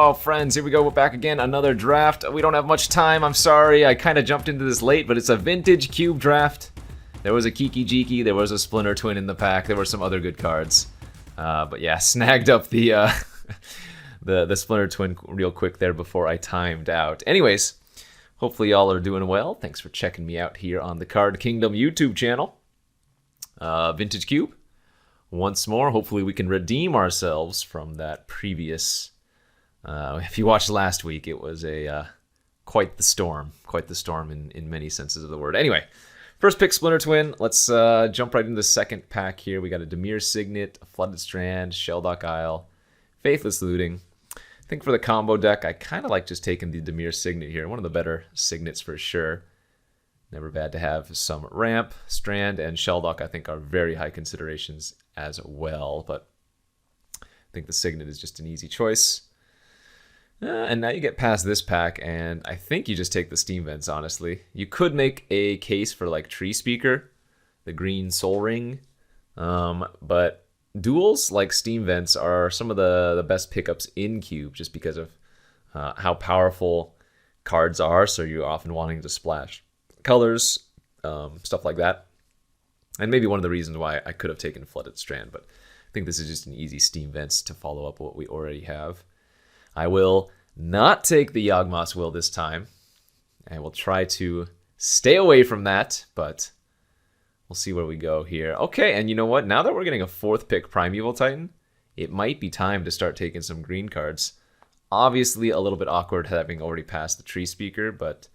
Oh, friends, here we go. We're back again. Another draft. We don't have much time. I'm sorry. I kind of jumped into this late, but it's a vintage cube draft. There was a Kiki Jiki. There was a Splinter Twin in the pack. There were some other good cards. But yeah, snagged up the the Splinter Twin real quick there before I timed out. Anyways, hopefully y'all are doing well. Thanks for checking me out here on the Card Kingdom YouTube channel. Vintage Cube. Once more, hopefully we can redeem ourselves from that previous... if you watched last week, it was a quite the storm in many senses of the word. Anyway, first pick Splinter Twin. Let's jump right into the second pack here. We got a Dimir Signet, a Flooded Strand, Shelldock Isle, Faithless Looting. I think for the combo deck, I kind of like just taking the Dimir Signet here. One of the better Signets for sure. Never bad to have some Ramp, Strand, and Shelldock. I think are very high considerations as well, but I think the Signet is just an easy choice. And now you get past this pack, and I think you just take the Steam Vents, honestly. You could make a case for, like, Tree Speaker, the green Soul Ring, but duels like Steam Vents are some of the best pickups in Cube, just because of how powerful cards are, so you're often wanting to splash colors, stuff like that. And maybe one of the reasons why I could have taken Flooded Strand, but I think this is just an easy Steam Vents to follow up what we already have. I will not take the Yawgmoth's Will this time. I will try to stay away from that, but we'll see where we go here. Okay, and you know what? Now that we're getting a fourth pick Primeval Titan, it might be time to start taking some green cards. Obviously, a little bit awkward having already passed the Tree Speaker, but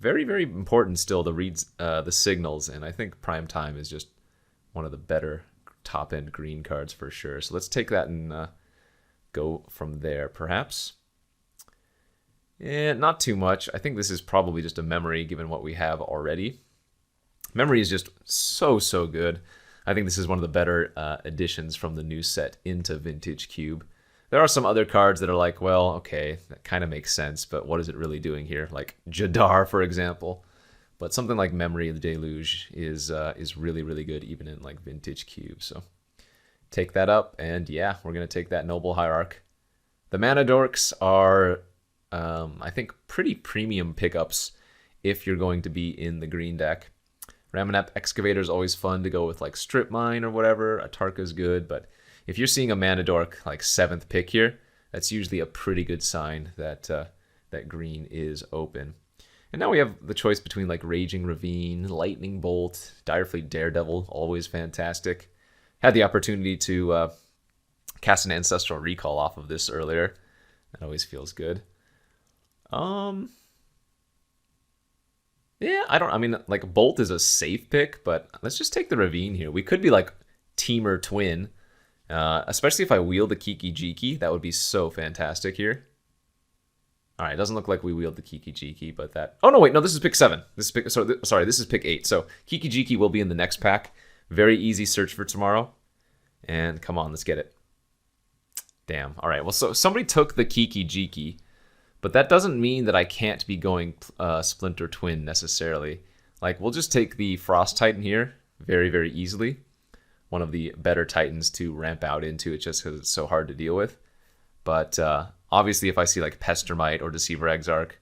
very, very important still to read the signals, and I think Prime Time is just one of the better top-end green cards for sure. So let's take that and... go from there, perhaps. Yeah, not too much. I think this is probably just a memory, given what we have already. Memory is just so good. I think this is one of the better additions from the new set into Vintage Cube. There are some other cards that are like, well, okay, that kind of makes sense, but what is it really doing here? Like Jadar, for example. But something like Memory of the Deluge is really, really good, even in like Vintage Cube. So take that up, and yeah, we're going to take that Noble Hierarch. The Mana Dorks are, I think, pretty premium pickups if you're going to be in the green deck. Ramunap Excavator is always fun to go with, like, Strip Mine or whatever. Atarka is good, but if you're seeing a Mana Dork, like, 7th pick here, that's usually a pretty good sign that, that green is open. And now we have the choice between, like, Raging Ravine, Lightning Bolt, Direfleet Daredevil, always fantastic. Had the opportunity to cast an Ancestral Recall off of this earlier. That always feels good. Yeah, I mean, like, Bolt is a safe pick, but let's just take the Ravine here. We could be, like, Teamer Twin, especially if I wield the Kiki Jiki. That would be so fantastic here. All right, it doesn't look like we wield the Kiki Jiki, but that... Oh, no, wait, no, this is pick 7. This is pick 8. So Kiki Jiki will be in the next pack. Very easy search for tomorrow. And come on, let's get it. Damn. All right, well, so somebody took the Kiki Jiki, but that doesn't mean that I can't be going Splinter Twin necessarily. Like, we'll just take the Frost Titan here very, very easily. One of the better Titans to ramp out into it just because it's so hard to deal with. But obviously, if I see like Pestermite or Deceiver Exarch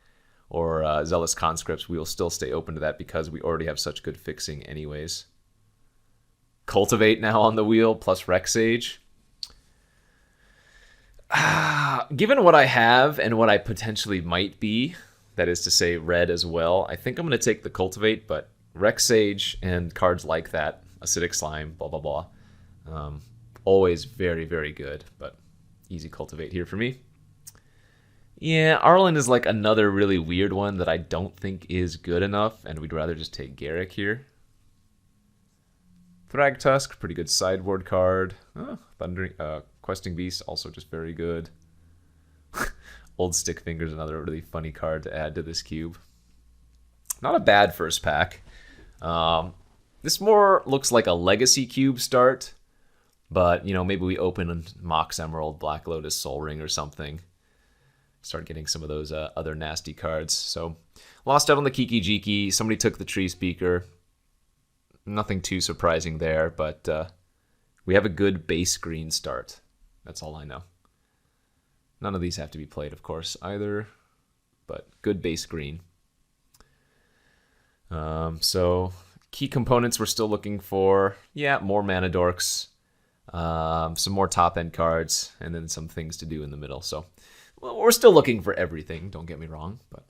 or Zealous Conscripts, we will still stay open to that because we already have such good fixing anyways. Cultivate now on the wheel, plus Rex Sage. Given what I have and what I potentially might be, that is to say red as well, I think I'm going to take the Cultivate, but Rex Sage and cards like that, Acidic Slime, blah, blah, blah, always very, very good, but easy Cultivate here for me. Yeah, Arlen is like another really weird one that I don't think is good enough, and we'd rather just take Garrick here. Thragtusk, pretty good sideboard card. Questing Beast, also just very good. Old Stick Fingers, another really funny card to add to this cube. Not a bad first pack. This more looks like a Legacy cube start, but, you know, maybe we open Mox Emerald, Black Lotus, Soul Ring or something. Start getting some of those other nasty cards. So, lost out on the Kiki Jiki. Somebody took the Tree Speaker. Nothing too surprising there, but we have a good base green start. That's all I know. None of these have to be played, of course, either. But good base green. So key components we're still looking for. Yeah, more mana dorks. Some more top-end cards. And then some things to do in the middle. So well, we're still looking for everything, don't get me wrong. But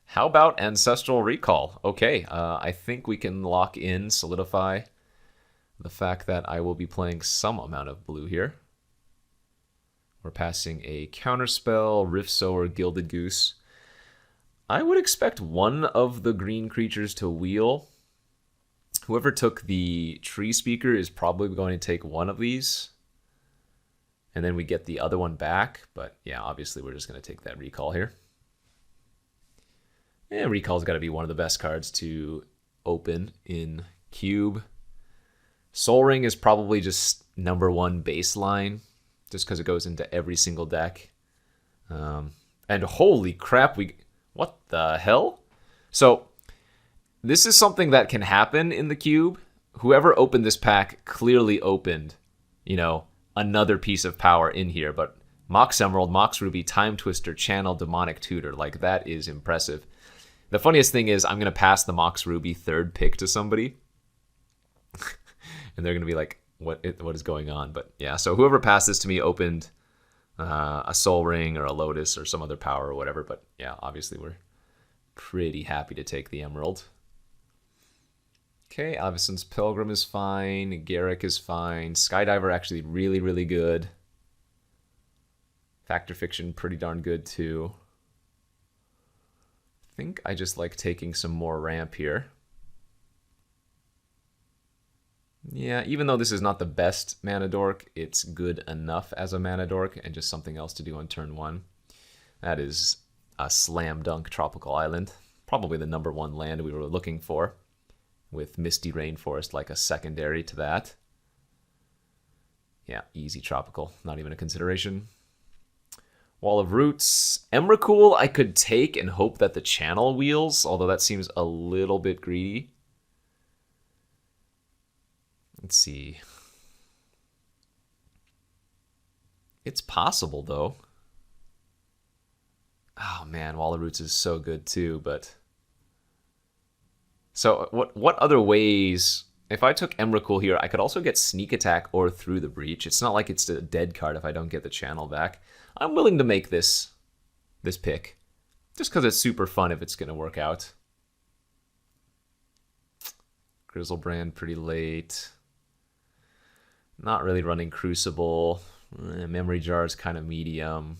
how about Ancestral Recall? Okay, I think we can lock in, solidify the fact that I will be playing some amount of blue here. We're passing a Counterspell, Rift Sower, Gilded Goose. I would expect one of the green creatures to wheel. Whoever took the Tree Speaker is probably going to take one of these. And then we get the other one back. But yeah, obviously we're just going to take that Recall here. Yeah, Recall's got to be one of the best cards to open in Cube. Soul Ring is probably just #1 baseline, just because it goes into every single deck. And holy crap, what the hell? So this is something that can happen in the Cube. Whoever opened this pack clearly opened, another piece of power in here. But Mox Emerald, Mox Ruby, Time Twister, Channel, Demonic Tutor, like that is impressive. The funniest thing is I'm going to pass the Mox Ruby 3rd pick to somebody. And they're going to be like, what is going on? But yeah, so whoever passed this to me opened a Soul Ring or a Lotus or some other power or whatever. But yeah, obviously we're pretty happy to take the Emerald. Okay, Avacyn's Pilgrim is fine. Garrick is fine. Skydiver actually really, really good. Factor Fiction pretty darn good too. I think I just like taking some more ramp here. Yeah, even though this is not the best mana dork, it's good enough as a mana dork and just something else to do on turn 1. That is a slam dunk Tropical Island. Probably the #1 land we were looking for, with Misty Rainforest like a secondary to that. Yeah, easy Tropical, not even a consideration. Wall of Roots. Emrakul I could take and hope that the channel wheels, although that seems a little bit greedy. Let's see. It's possible, though. Oh, man, Wall of Roots is so good, too, but... So, what other ways... If I took Emrakul here, I could also get Sneak Attack or Through the Breach. It's not like it's a dead card if I don't get the channel back. I'm willing to make this pick. Just because it's super fun if it's going to work out. Grizzlebrand pretty late. Not really running Crucible. Memory Jar is kind of medium.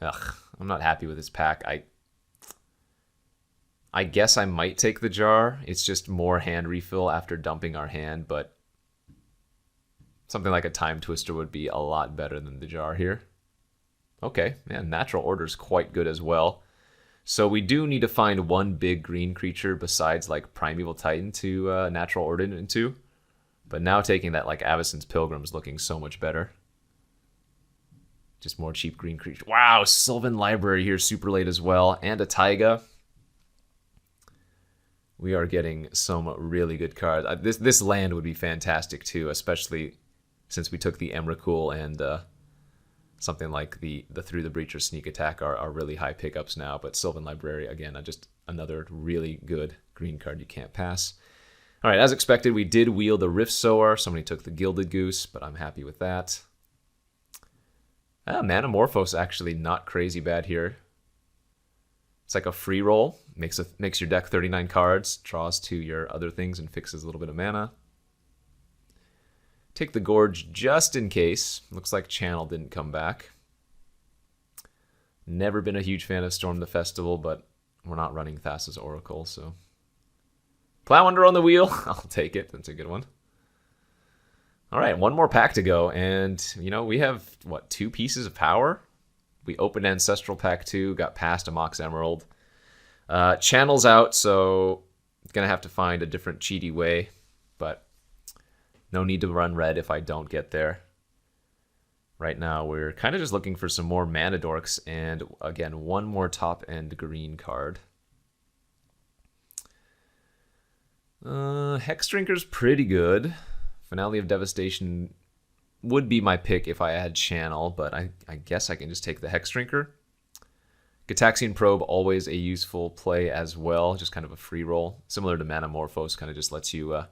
Ugh, I'm not happy with this pack. I guess I might take the Jar. It's just more hand refill after dumping our hand, but something like a Time Twister would be a lot better than the Jar here. Okay, man, Natural Order is quite good as well. So we do need to find one big green creature besides like Primeval Titan to Natural Order into. But now taking that like Avacyn's Pilgrim is looking so much better. Just more cheap green creature. Wow, Sylvan Library here super late as well. And a Taiga. We are getting some really good cards. This land would be fantastic too, especially since we took the Emrakul and something like the Through the Breach or Sneak Attack are really high pickups now. But Sylvan Library, again, just another really good green card you can't pass. All right, as expected, we did wheel the Rift Sower. Somebody took the Gilded Goose, but I'm happy with that. Manamorphose actually not crazy bad here. It's like a free roll. Makes your deck 39 cards, draws to your other things, and fixes a little bit of mana. Take the Gorge just in case. Looks like Channel didn't come back. Never been a huge fan of Storm the Festival, but we're not running Thassa's Oracle, so... Plow Under on the wheel. I'll take it. That's a good one. All right, one more pack to go. And, we have, 2 pieces of power? We opened Ancestral Pack 2, got past a Mox Emerald. Channel's out, so going to have to find a different cheaty way. But no need to run red if I don't get there. Right now, we're kind of just looking for some more mana dorks. And, again, one more top-end green card. Hex Drinker's pretty good. Finale of Devastation would be my pick if I had Channel, but I guess I can just take the Hex Drinker. Gitaxian Probe, always a useful play as well, just kind of a free roll. Similar to Manamorphose, kind of just lets you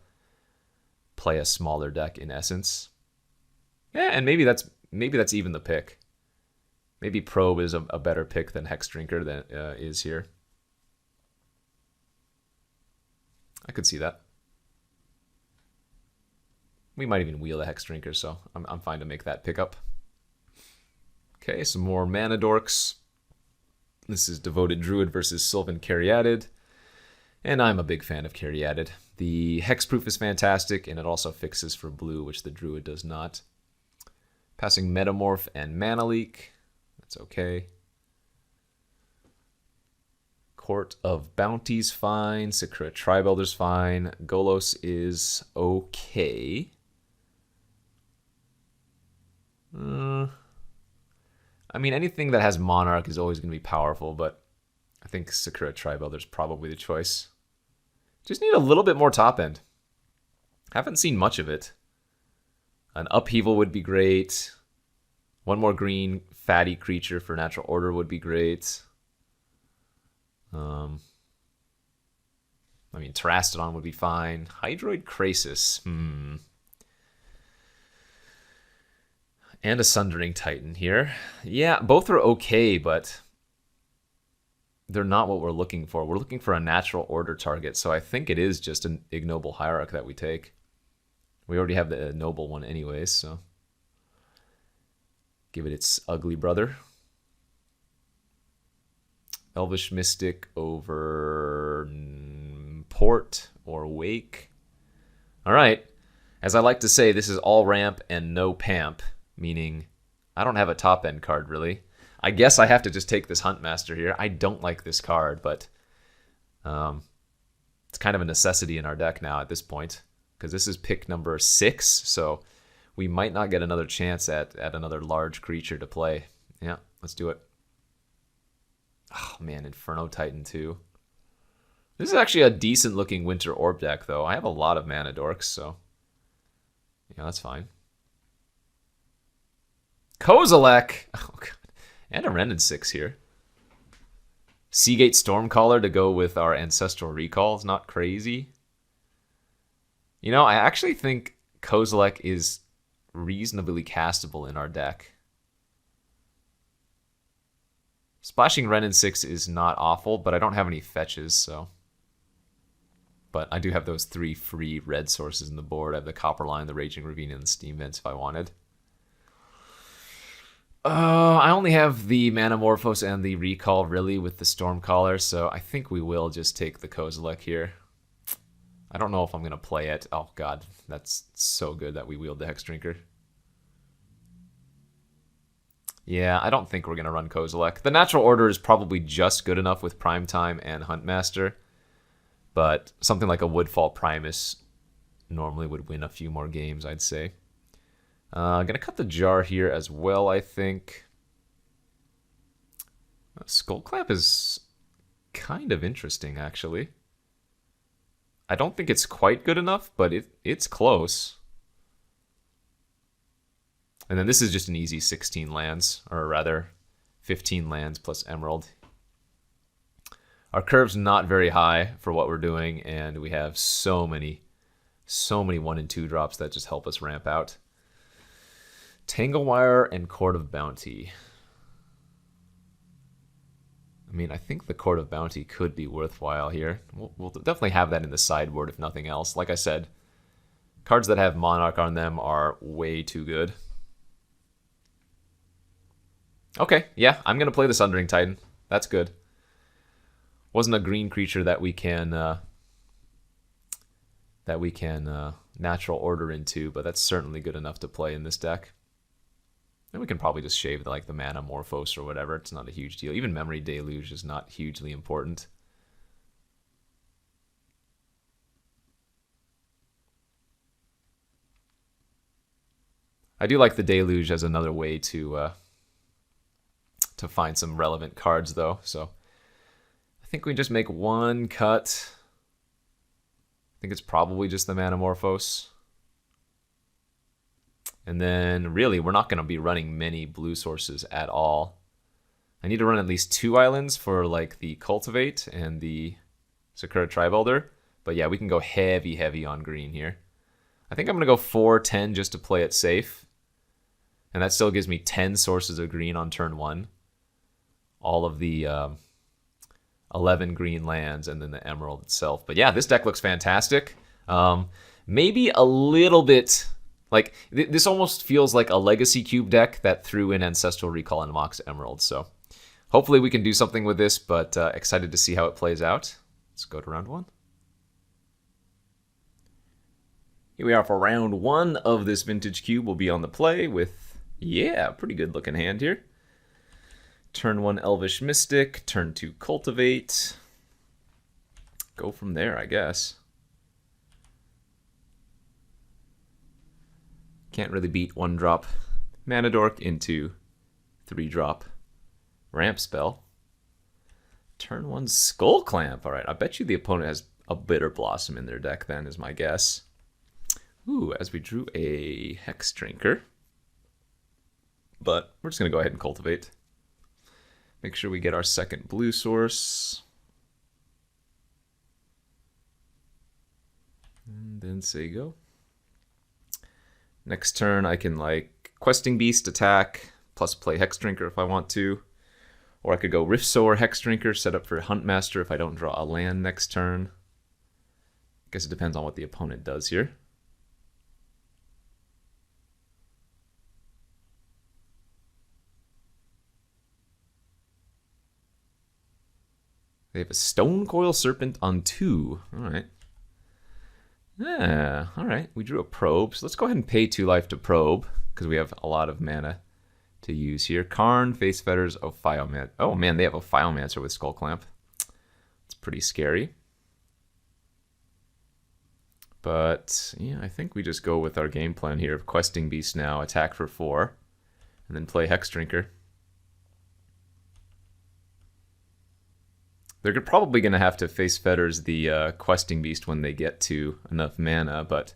play a smaller deck in essence. Yeah, and maybe that's even the pick. Maybe Probe is a better pick than Hex Drinker than is here. I could see that. We might even wheel a Hex Drinker, so I'm fine to make that pickup. Okay, some more Mana Dorks. This is Devoted Druid versus Sylvan Caryatid. And I'm a big fan of Caryatid. The Hexproof is fantastic, and it also fixes for blue, which the Druid does not. Passing Metamorph and Mana Leak. That's okay. Court of Bounty's fine. Sakura Tribuilder's fine. Golos is okay. I mean, anything that has Monarch is always going to be powerful, but I think Sakura Tribuilder's probably the choice. Just need a little bit more top end. Haven't seen much of it. An Upheaval would be great. One more green fatty creature for Natural Order would be great. I mean, Terastodon would be fine. Hydroid Krasis. And a Sundering Titan here. Yeah, both are okay, but they're not what we're looking for. We're looking for a Natural Order target, so I think it is just an Ignoble Hierarch that we take. We already have the Noble one anyways, so give it its ugly brother. Elvish Mystic over Port or Wake. All right. As I like to say, this is all ramp and no pamp, meaning I don't have a top end card, really. I guess I have to just take this Huntmaster here. I don't like this card, but it's kind of a necessity in our deck now at this point, because this is pick number 6, so we might not get another chance at another large creature to play. Yeah, let's do it. Oh, man, Inferno Titan too. This is actually a decent-looking Winter Orb deck, though. I have a lot of Mana Dorks, so yeah, that's fine. Kozilek! Oh, God. And a Renin 6 here. Seagate Stormcaller to go with our Ancestral Recall is not crazy. You know, I actually think Kozilek is reasonably castable in our deck. Splashing Renin 6 is not awful, but I don't have any fetches, so. But I do have those 3 free red sources in the board. I have the Copperline, the Raging Ravine, and the Steam Vents if I wanted. I only have the Manamorphose and the Recall, really, with the Stormcaller, so I think we will just take the Kozilek here. I don't know if I'm going to play it. Oh, God, that's so good that we wield the Hex Drinker. Yeah, I don't think we're going to run Kozilek. The Natural Order is probably just good enough with Primetime and Huntmaster, but something like a Woodfall Primus normally would win a few more games, I'd say. Going to cut the jar here as well, I think. Skullclap is kind of interesting, actually. I don't think it's quite good enough, but it's close. And then this is just an easy 16 lands, or rather 15 lands plus Emerald. Our curve's not very high for what we're doing, and we have so many 1 and 2 drops that just help us ramp out. Tanglewire and Court of Bounty. I mean, I think the Court of Bounty could be worthwhile here. We'll definitely have that in the sideboard if nothing else. Like I said, cards that have Monarch on them are way too good. Okay, yeah, I'm going to play the Sundering Titan. That's good. Wasn't a green creature that we can Natural Order into, but that's certainly good enough to play in this deck. And we can probably just shave the Manamorphose or whatever. It's not a huge deal. Even Memory Deluge is not hugely important. I do like the Deluge as another way to find some relevant cards, though. So I think we just make one cut. I think it's probably just the Manamorphose. And then, really, we're not going to be running many blue sources at all. I need to run at least 2 islands for, like, the Cultivate and the Sakura Tribe Elder. But yeah, we can go heavy on green here. I think I'm going to go 4-10 just to play it safe. And that still gives me 10 sources of green on turn 1. All of the 11 green lands and then the Emerald itself. But yeah, this deck looks fantastic. Maybe a little bit... Like, this almost feels like a Legacy Cube deck that threw in Ancestral Recall and Mox Emerald. So hopefully we can do something with this, but excited to see how it plays out. Let's go to round 1. Here we are for round 1 of this Vintage Cube. We'll be on the play with, yeah, pretty good looking hand here. Turn 1 Elvish Mystic, turn 2 Cultivate. Go from there, I guess. Can't really beat 1-drop Mana Dork into 3-drop Ramp Spell. Turn 1 Skull Clamp. All right, I bet you the opponent has a Bitter Blossom in their deck then, is my guess. Ooh, as we drew a Hex Drinker. But we're just going to go ahead and Cultivate. Make sure we get our second blue source. And then say go. Next turn, I can, like, Questing Beast, attack, plus play Hex Drinker if I want to. Or I could go Rift Sower, Hex Drinker, set up for Huntmaster if I don't draw a land next turn. Guess it depends on what the opponent does here. They have a Stone Coil Serpent on 2. All right. Yeah, all right. We drew a Probe, so let's go ahead and pay 2 life to Probe, because we have a lot of mana to use here. Karn, Face Fetters, Ophiomancer. Oh man, they have Ophiomancer with Skull Clamp. It's pretty scary. But yeah, I think we just go with our game plan here of Questing Beast now, attack for 4, and then play Hex Drinker. They're probably going to have to Face Fetters the Questing Beast when they get to enough mana, but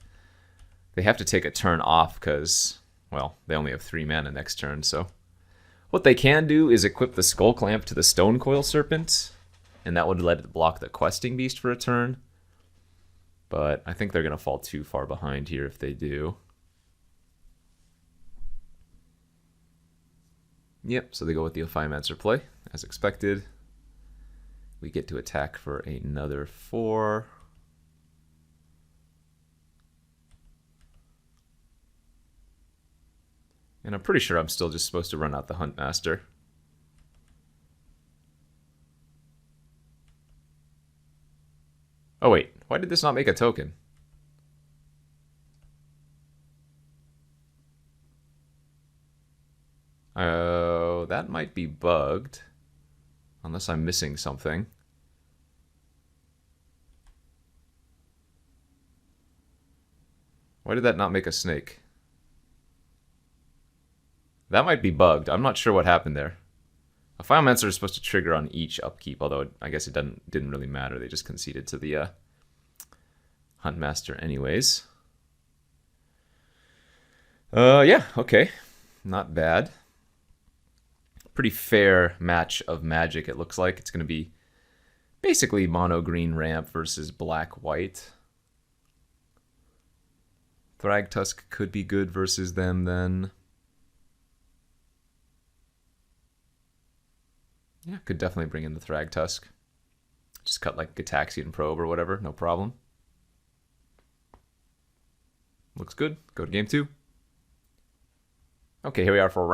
they have to take a turn off because, well, they only have 3 mana next turn. So what they can do is equip the Skull Clamp to the Stone Coil Serpent, and that would let it block the Questing Beast for a turn. But I think they're going to fall too far behind here if they do. Yep, so they go with the Ophiomancer play, as expected. We get to attack for another 4. And I'm pretty sure I'm still just supposed to run out the Huntmaster. Oh wait, why did this not make a token? Oh, that might be bugged. Unless I'm missing something. Why did that not make a snake? That might be bugged. I'm not sure what happened there. A Filemancer is supposed to trigger on each upkeep, although I guess it didn't really matter. They just conceded to the Huntmaster anyways. Yeah, okay. Not bad. Pretty fair match of Magic, it looks like. It's going to be basically mono green ramp versus black white. Thragtusk could be good versus them then. Yeah, could definitely bring in the Thragtusk. Just cut like Gataxian Probe or whatever, no problem. Looks good. Go to game 2. Okay, here we are for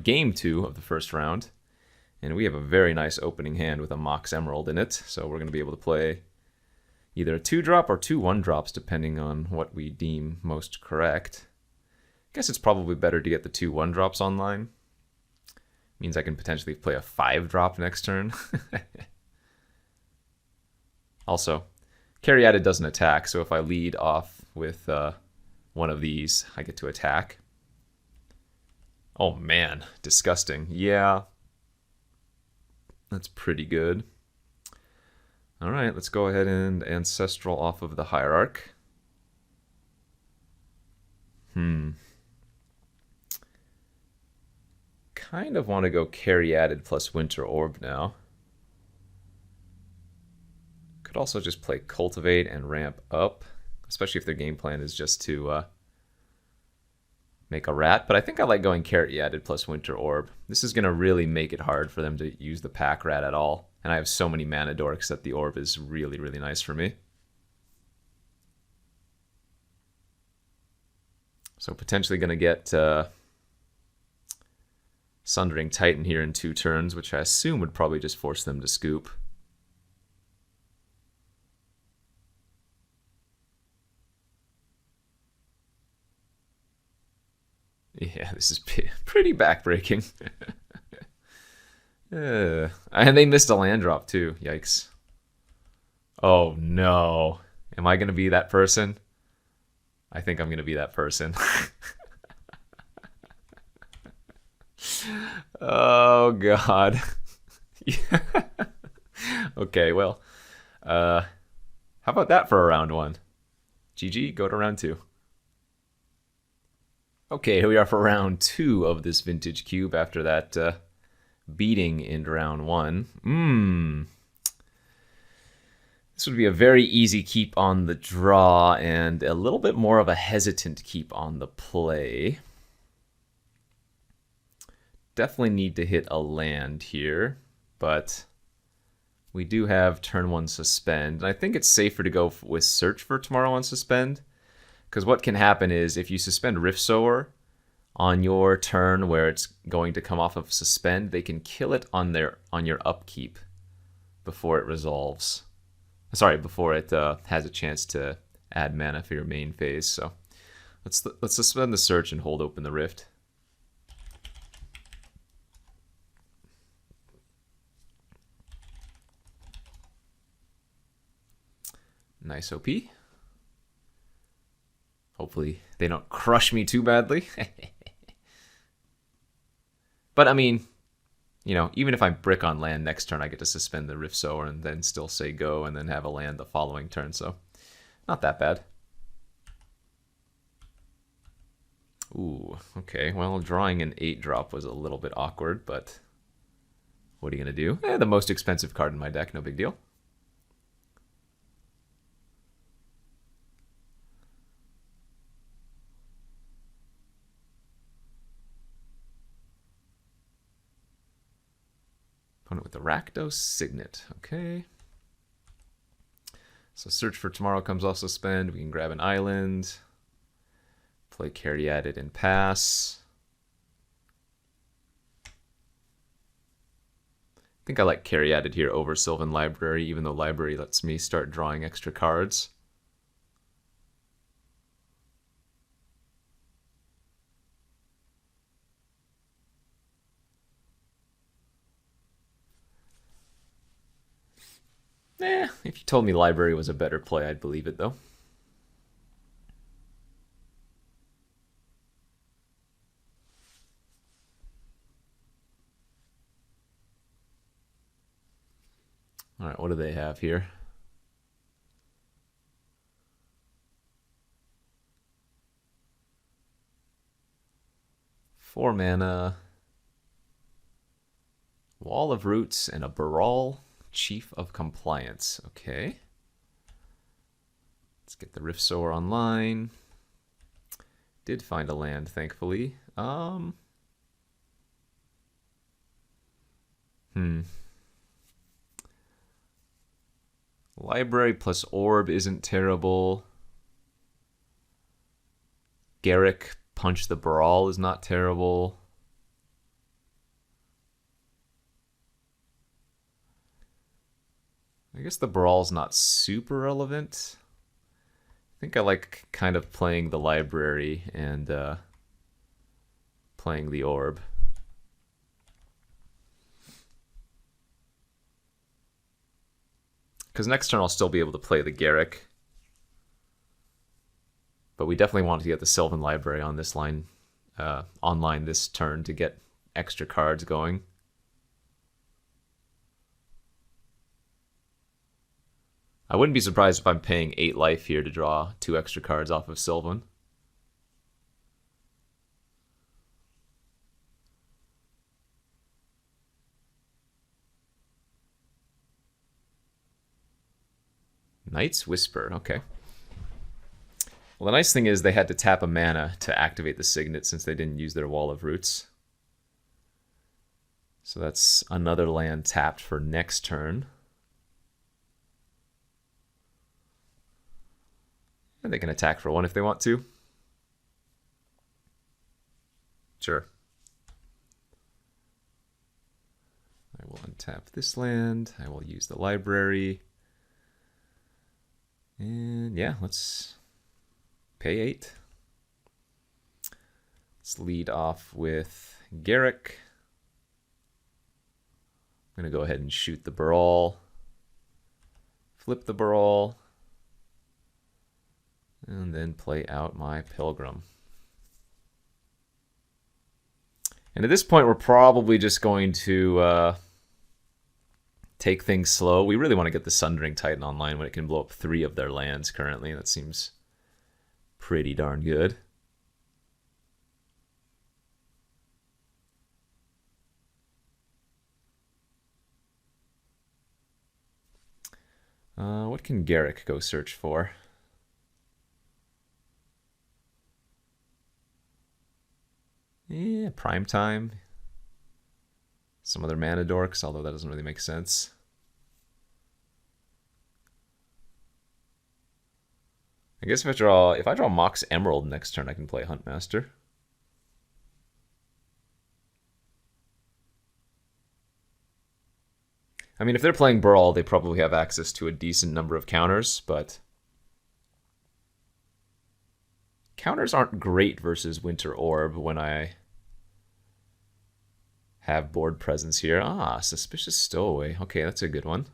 game 2 of the first round. And we have a very nice opening hand with a Mox Emerald in it. So we're going to be able to play either a 2-drop or 2 1-drops, depending on what we deem most correct. I guess it's probably better to get the 2 1-drops online. Means I can potentially play a 5-drop next turn. Also, Caryatid doesn't attack, so if I lead off with one of these, I get to attack. Oh man, disgusting. Yeah. That's pretty good. Alright, let's go ahead and Ancestral off of the Hierarch. kind of want to go Caryatid plus Winter Orb now. Could also just play Cultivate and ramp up, especially if their game plan is just to make a rat. But I think I like going Caryatid plus Winter Orb. This is going to really make it hard for them to use the pack rat at all. And I have so many mana dorks that the orb is really, really nice for me. So potentially going to get Sundering Titan here in 2 turns, which I assume would probably just force them to scoop. Yeah, this is pretty backbreaking. And they missed a land drop too. Yikes. Oh no. Am I going to be that person? I think I'm going to be that person. Oh god. Okay, well. How about that for a round 1? GG, go to round 2. Okay, here we are for round 2 of this vintage cube after that beating in round 1. This would be a very easy keep on the draw and a little bit more of a hesitant keep on the play. Definitely need to hit a land here, but we do have turn 1 suspend. And I think it's safer to go with search for tomorrow on suspend. Because what can happen is if you suspend Rift Sower on your turn where it's going to come off of suspend, they can kill it on your upkeep before it resolves. Sorry, before it has a chance to add mana for your main phase. So let's suspend the search and hold open the Rift. Nice OP. Hopefully they don't crush me too badly. But I mean, you know, even if I brick on land next turn, I get to suspend the Rift Sower and then still say go and then have a land the following turn. So not that bad. Ooh, okay. Well, drawing an 8-drop was a little bit awkward, but what are you going to do? The most expensive card in my deck, no big deal. Opponent with the Rakdos Signet. Okay. So search for tomorrow comes off suspend. We can grab an island. Play Caryatid and pass. I think I like Caryatid here over Sylvan Library, even though Library lets me start drawing extra cards. If you told me Library was a better play, I'd believe it, though. All right, what do they have here? Four mana, Wall of Roots, and a Baral. Chief of Compliance. Okay. Let's get the Rift Sower online. Did find a land, thankfully. Library plus Orb isn't terrible. Garrick Punch the Baral is not terrible. I guess the Baral's not super relevant. I think I like kind of playing the Library and playing the Orb. Because next turn I'll still be able to play the Garrick. But we definitely want to get the Sylvan Library on this line, online this turn to get extra cards going. I wouldn't be surprised if I'm paying 8 life here to draw 2 extra cards off of Sylvan. Knight's Whisper, okay. Well, the nice thing is they had to tap a mana to activate the Signet since they didn't use their Wall of Roots. So that's another land tapped for next turn. And they can attack for 1 if they want to. Sure. I will untap this land. I will use the library. And yeah, let's pay 8. Let's lead off with Garrick. I'm going to go ahead and shoot the Brawl. Flip the Brawl. And then play out my Pilgrim. And at this point, we're probably just going to take things slow. We really want to get the Sundering Titan online when it can blow up 3 of their lands currently. That seems pretty darn good. What can Garrick go search for? Yeah, Prime Time. Some other mana dorks, although that doesn't really make sense. I guess if I draw Mox Emerald next turn, I can play Huntmaster. I mean, if they're playing Brawl, they probably have access to a decent number of counters, but counters aren't great versus Winter Orb when I have board presence here. Ah, Suspicious Stowaway. Okay, that's a good one.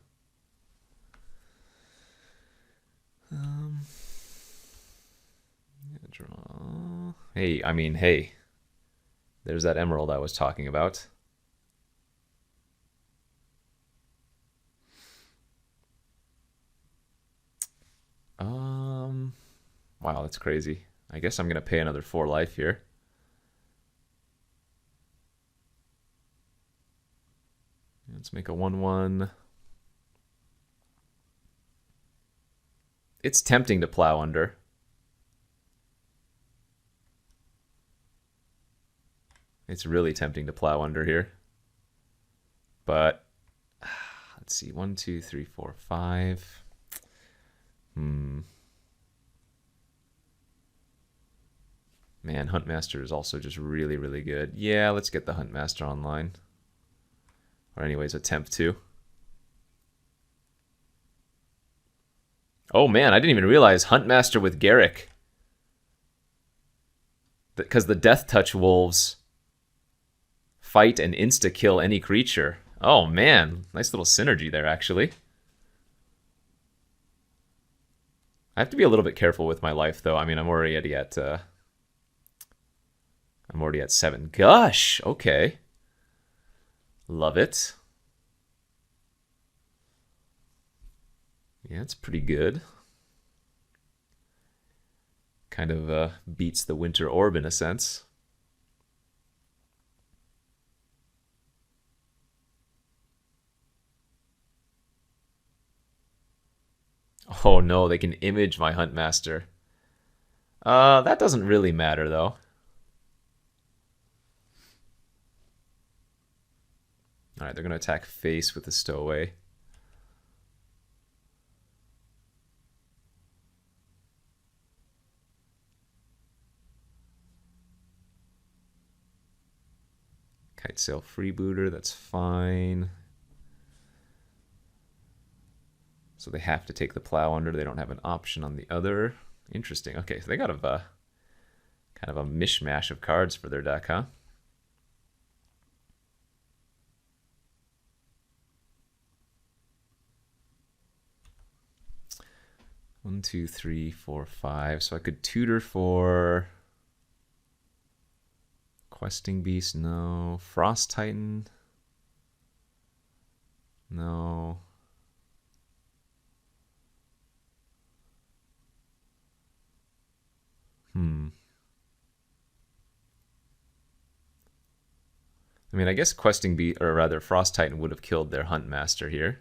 Draw. Hey, I mean, hey. There's that emerald I was talking about. Wow, that's crazy. I guess I'm going to pay another 4 life here. Let's make a 1/1. It's tempting to plow under. It's really tempting to plow under here. But let's see. 1, 2, 3, 4, 5. Man, Huntmaster is also just really, really good. Yeah, let's get the Huntmaster online. Or anyways, attempt to. Oh man, I didn't even realize Huntmaster with Garrick. Because the Death Touch Wolves fight and insta-kill any creature. Oh man, nice little synergy there actually. I have to be a little bit careful with my life though. I mean, I'm already at 7. Gosh, okay. Love it. Yeah, it's pretty good. Kind of beats the Winter Orb in a sense. Oh no, they can image my Huntmaster. That doesn't really matter though. Alright, they're going to attack face with the Stowaway. Kitesail Freebooter, that's fine. So they have to take the plow under. They don't have an option on the other. Interesting. Okay, so they got kind of a mishmash of cards for their deck, huh? One, two, three, four, 5. So I could tutor for Questing Beast, no. Frost Titan, no. I mean, I guess Questing Beast, or rather Frost Titan would have killed their Huntmaster here.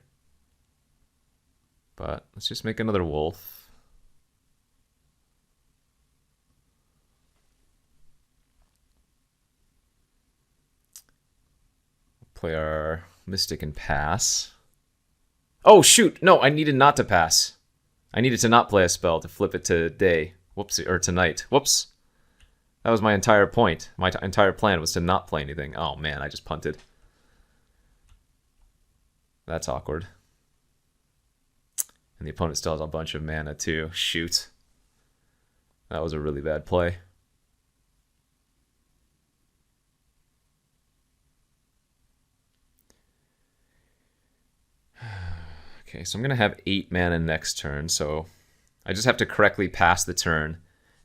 But let's just make another wolf. Play our Mystic and pass. Oh, shoot! No, I needed not to pass. I needed to not play a spell to flip it to day. Whoops, or to night. Whoops. That was my entire point. My entire plan was to not play anything. Oh, man, I just punted. That's awkward. And the opponent still has a bunch of mana, too. Shoot. That was a really bad play. Okay, so I'm going to have 8 mana next turn, so I just have to correctly pass the turn,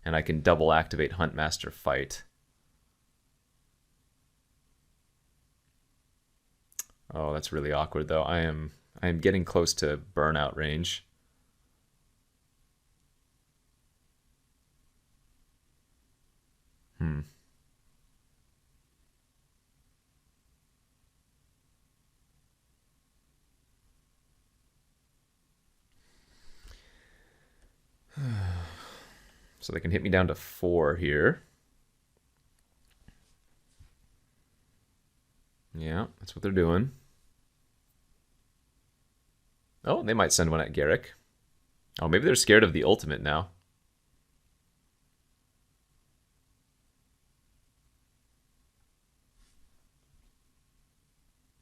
and I can double activate Huntmaster Fight. Oh, that's really awkward, though. I am getting close to burnout range. So they can hit me down to 4 here. Yeah, that's what they're doing. Oh, they might send one at Garrick. Oh, maybe they're scared of the ultimate now.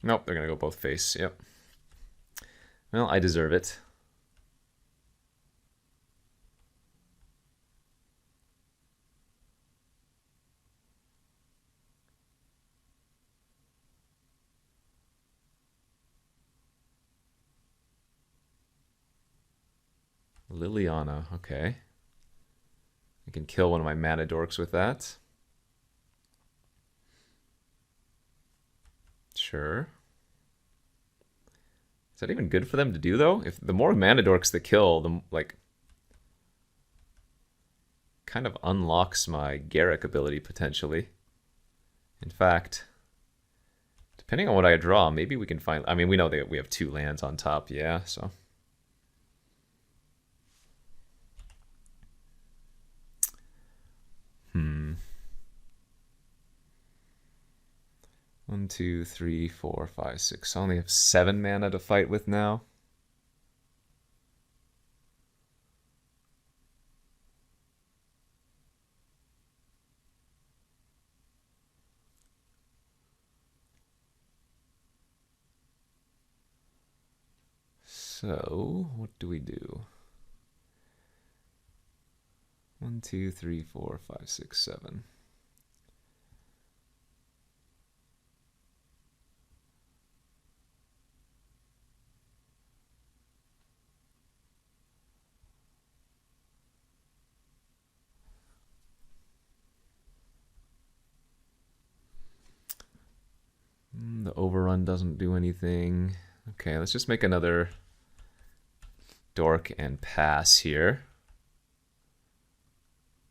Nope, they're going to go both face. Yep. Well, I deserve it. Liliana, okay. I can kill one of my mana dorks with that. Sure. Is that even good for them to do, though? If the more mana dorks that kill, the like kind of unlocks my Garrick ability potentially. In fact, depending on what I draw, maybe we can find. I mean, we know that we have 2 lands on top, yeah. So. One, 2, 3, 4, 5, 6. I only have 7 mana to fight with now. So, what do we do? 1, 2, 3, 4, 5, 6, 7. The overrun doesn't do anything. Okay, let's just make another dork and pass here.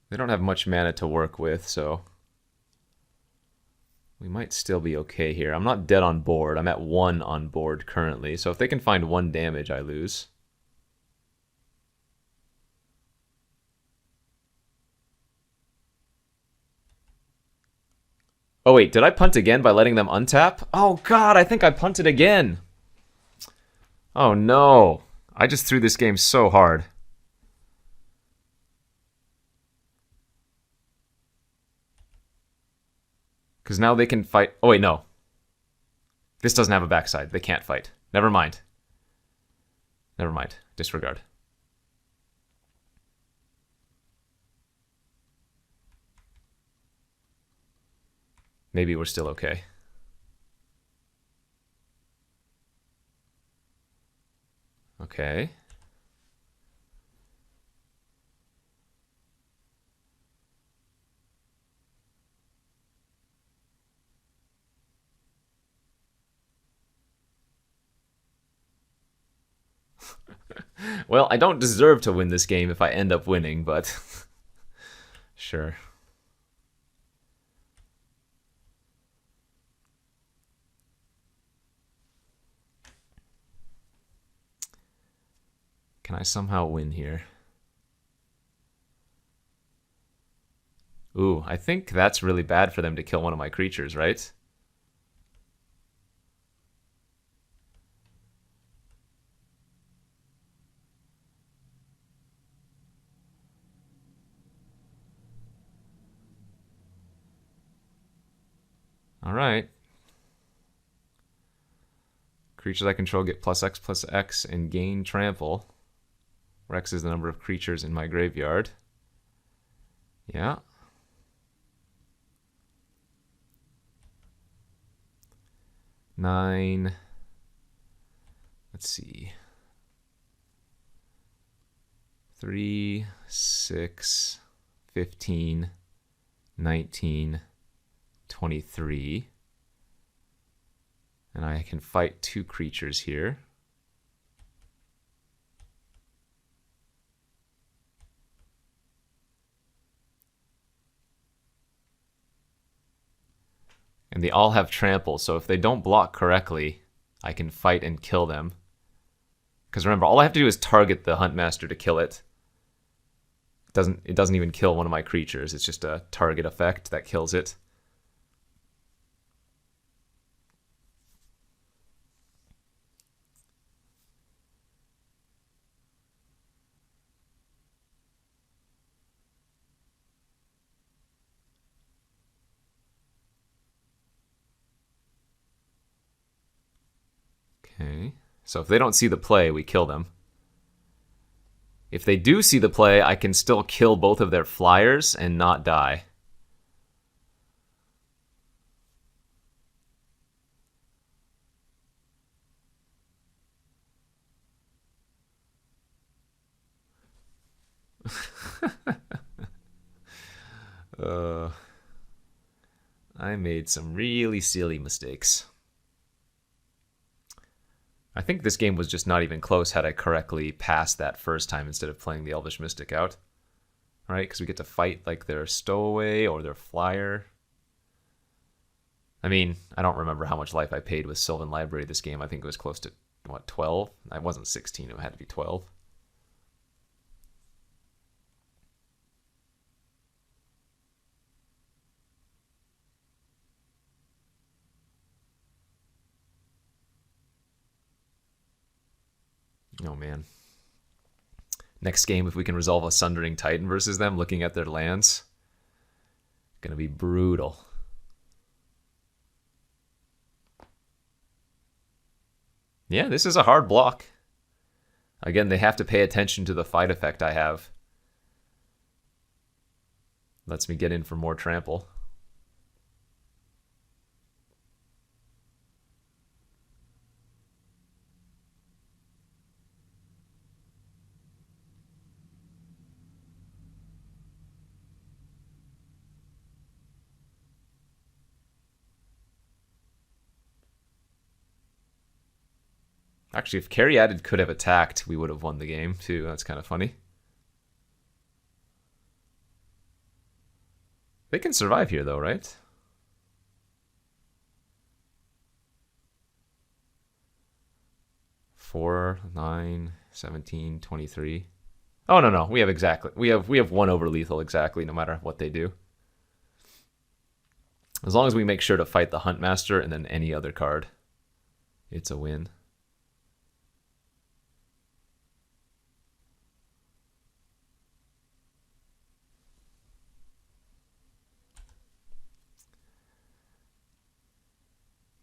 They don't have much mana to work with, so we might still be okay here. I'm not dead on board. I'm at 1 on board currently, so if they can find 1 damage, I lose. Oh wait, did I punt again by letting them untap? Oh god, I think I punted again. Oh no. I just threw this game so hard. Because now they can fight. Oh wait, no. This doesn't have a backside. They can't fight. Never mind. Never mind. Disregard. Maybe we're still okay. Okay. Well, I don't deserve to win this game if I end up winning, but sure. Can I somehow win here? Ooh, I think that's really bad for them to kill one of my creatures, right? All right. Creatures I control get +X and gain trample. Where X is the number of creatures in my graveyard. Yeah. Nine. Let's see. 3, 6, 15, 19, 23. And I can fight 2 creatures here. And they all have trample, so if they don't block correctly, I can fight and kill them. Because remember, all I have to do is target the Huntmaster to kill it. It doesn't even kill one of my creatures. It's just a target effect that kills it. Okay. So if they don't see the play, we kill them. If they do see the play, I can still kill both of their flyers and not die. I made some really silly mistakes. I think this game was just not even close had I correctly passed that first time instead of playing the Elvish Mystic out. Right? Because we get to fight like their stowaway or their flyer. I mean, I don't remember how much life I paid with Sylvan Library this game. I think it was close to, what, 12? I wasn't 16, it had to be 12. Oh, man. Next game, if we can resolve a Sundering Titan versus them, looking at their lands, gonna be brutal. Yeah, this is a hard block. Again, they have to pay attention to the fight effect I have. Lets me get in for more trample. Actually, if Caryatid could have attacked, we would have won the game, too. That's kind of funny. They can survive here, though, right? Four, 9, 17, 23. Oh, no. We have one over lethal exactly, no matter what they do. As long as we make sure to fight the Huntmaster and then any other card, it's a win.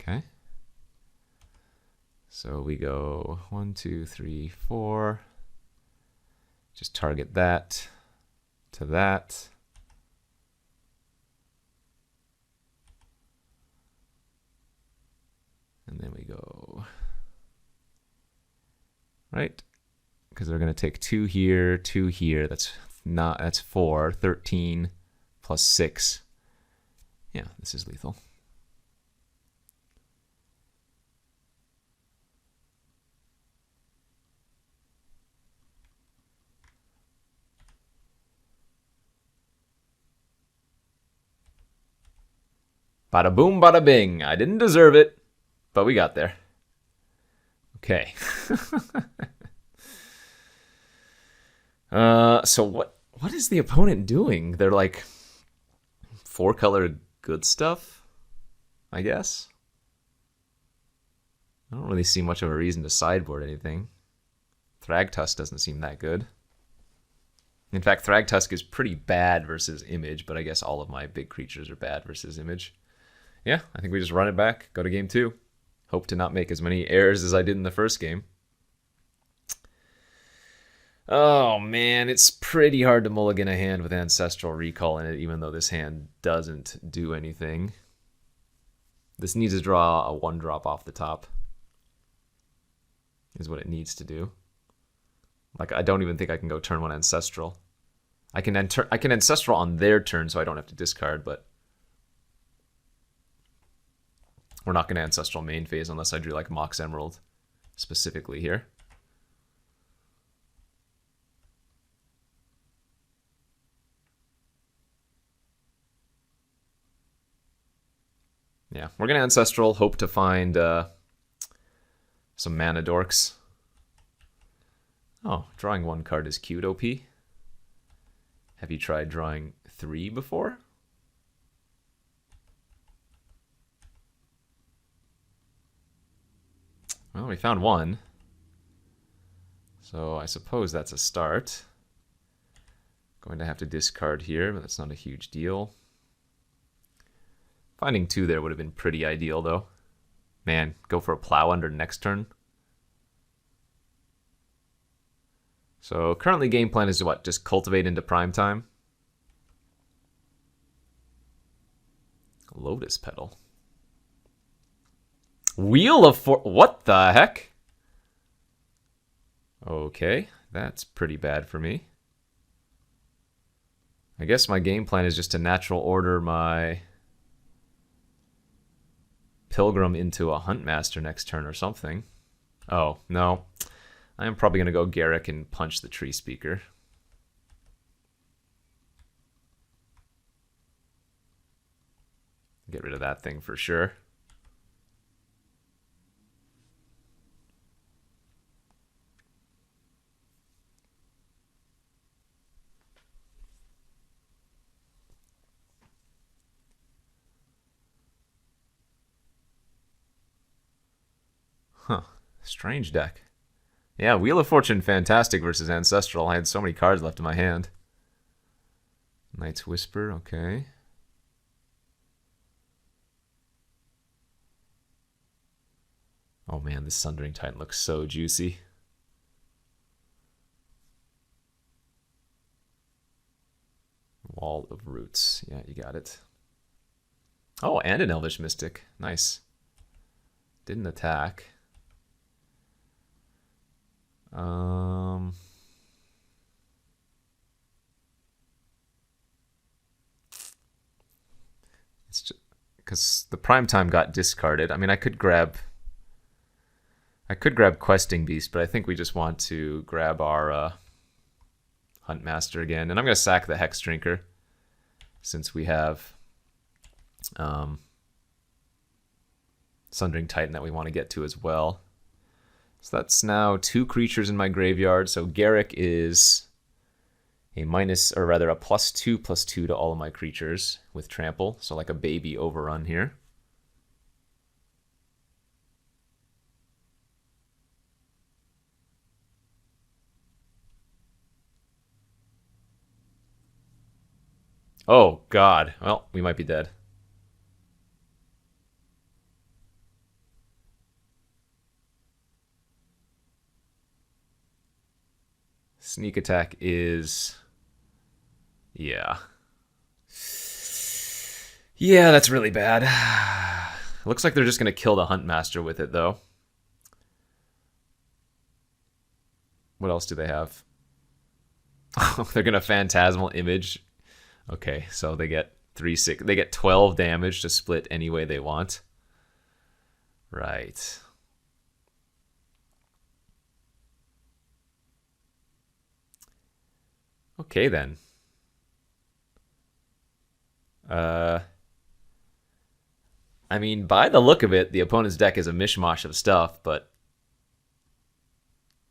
Okay. So we go 1, 2, 3, 4. Just target that to that. And then we go right, because they're going to take 2 here, 2 here. That's 4, 13 plus 6. Yeah, this is lethal. Bada boom, bada bing. I didn't deserve it, but we got there. Okay. So what is the opponent doing? They're like 4-color good stuff, I guess. I don't really see much of a reason to sideboard anything. Thragtusk doesn't seem that good. In fact, Thragtusk is pretty bad versus Image, but I guess all of my big creatures are bad versus Image. Yeah, I think we just run it back, go to game 2. Hope to not make as many errors as I did in the first game. Oh man, it's pretty hard to mulligan a hand with Ancestral Recall in it, even though this hand doesn't do anything. This needs to draw a 1-drop off the top. Is what it needs to do. Like, I don't even think I can go turn 1 Ancestral. I can Ancestral on their turn, so I don't have to discard, but we're not going to Ancestral main phase unless I drew like Mox Emerald specifically here. Yeah, we're going to Ancestral, hope to find some mana dorks. Oh, drawing 1 card is cute, OP. Have you tried drawing 3 before? Well, we found 1. So I suppose that's a start. Going to have to discard here, but that's not a huge deal. Finding 2 there would have been pretty ideal, though. Man, go for a Plow Under next turn. So currently game plan is what? Just cultivate into prime time. Lotus Petal. Wheel of what the heck? Okay, that's pretty bad for me. I guess my game plan is just to natural order my Pilgrim into a Huntmaster next turn or something. Oh, no. I am probably going to go Garruk and punch the Tree Speaker. Get rid of that thing for sure. Huh. Strange deck. Yeah, Wheel of Fortune, fantastic versus Ancestral. I had so many cards left in my hand. Knight's Whisper, okay. Oh man, this Sundering Titan looks so juicy. Wall of Roots. Yeah, you got it. Oh, and an Elvish Mystic. Nice. Didn't attack. It's just because the primetime got discarded. I mean, I could grab Questing Beast, but I think we just want to grab our Huntmaster again. And I'm going to sack the Hex Drinker since we have Sundering Titan that we want to get to as well. So that's now 2 creatures in my graveyard. So Garruk is a +2/+2 to all of my creatures with trample. So like a baby overrun here. Oh god. Well, we might be dead. Sneak attack is... yeah. Yeah, that's really bad. Looks like they're just going to kill the Huntmaster with it, though. What else do they have? Oh, they're going to Phantasmal Image. Okay, so they get 3/6. They get 12 damage to split any way they want. Right. Okay, then. I mean, by the look of it, the opponent's deck is a mishmash of stuff, but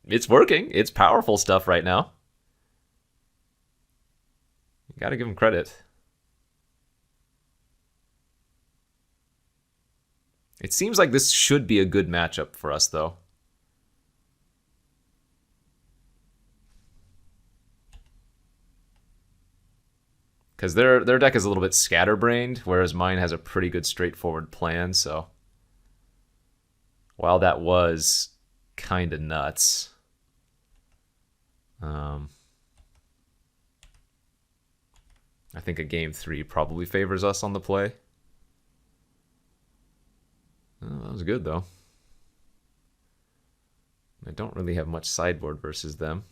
it's working. It's powerful stuff right now. Gotta give him credit. It seems like this should be a good matchup for us, though. Because their deck is a little bit scatterbrained, whereas mine has a pretty good straightforward plan, so... While that was kind of nuts... I think a game 3 probably favors us on the play. Oh, that was good, though. I don't really have much sideboard versus them.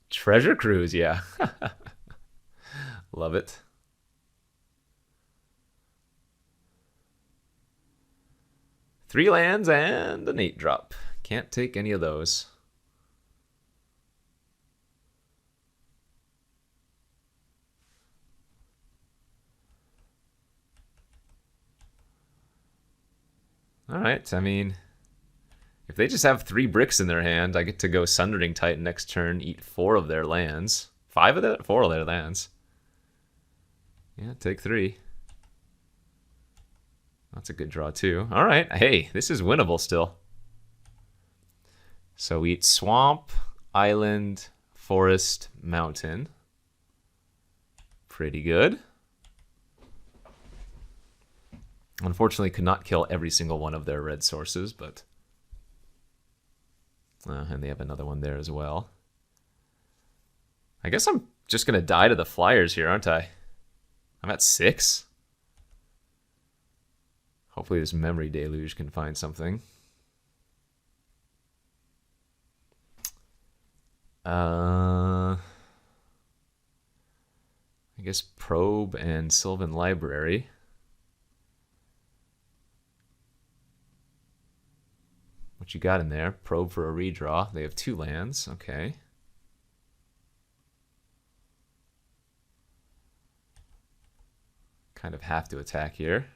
Treasure Cruise, yeah. Love it. Three lands and an 8-drop. Can't take any of those. Alright, I mean, if they just have 3 bricks in their hand, I get to go Sundering Titan next turn, eat 4 of their lands. 4 of their lands. Yeah, take 3. That's a good draw, too. Alright, hey, this is winnable still. So we eat Swamp, Island, Forest, Mountain. Pretty good. Unfortunately, could not kill every single one of their red sources, but... and they have another one there as well. I guess I'm just going to die to the Flyers here, aren't I? I'm at 6. Hopefully this Memory Deluge can find something. I guess Probe and Sylvan Library. What you got in there? Probe for a redraw. They have 2 lands. Okay. Kind of have to attack here.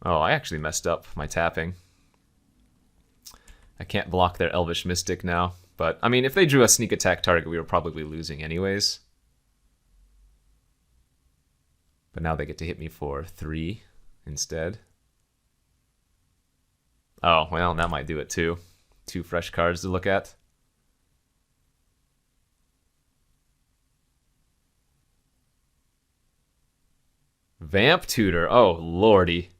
Oh, I actually messed up my tapping. I can't block their Elvish Mystic now. But, I mean, if they drew a sneak attack target, we were probably losing anyways. But now they get to hit me for 3 instead. Oh, well, that might do it too. 2 fresh cards to look at. Vamp Tutor. Oh, lordy.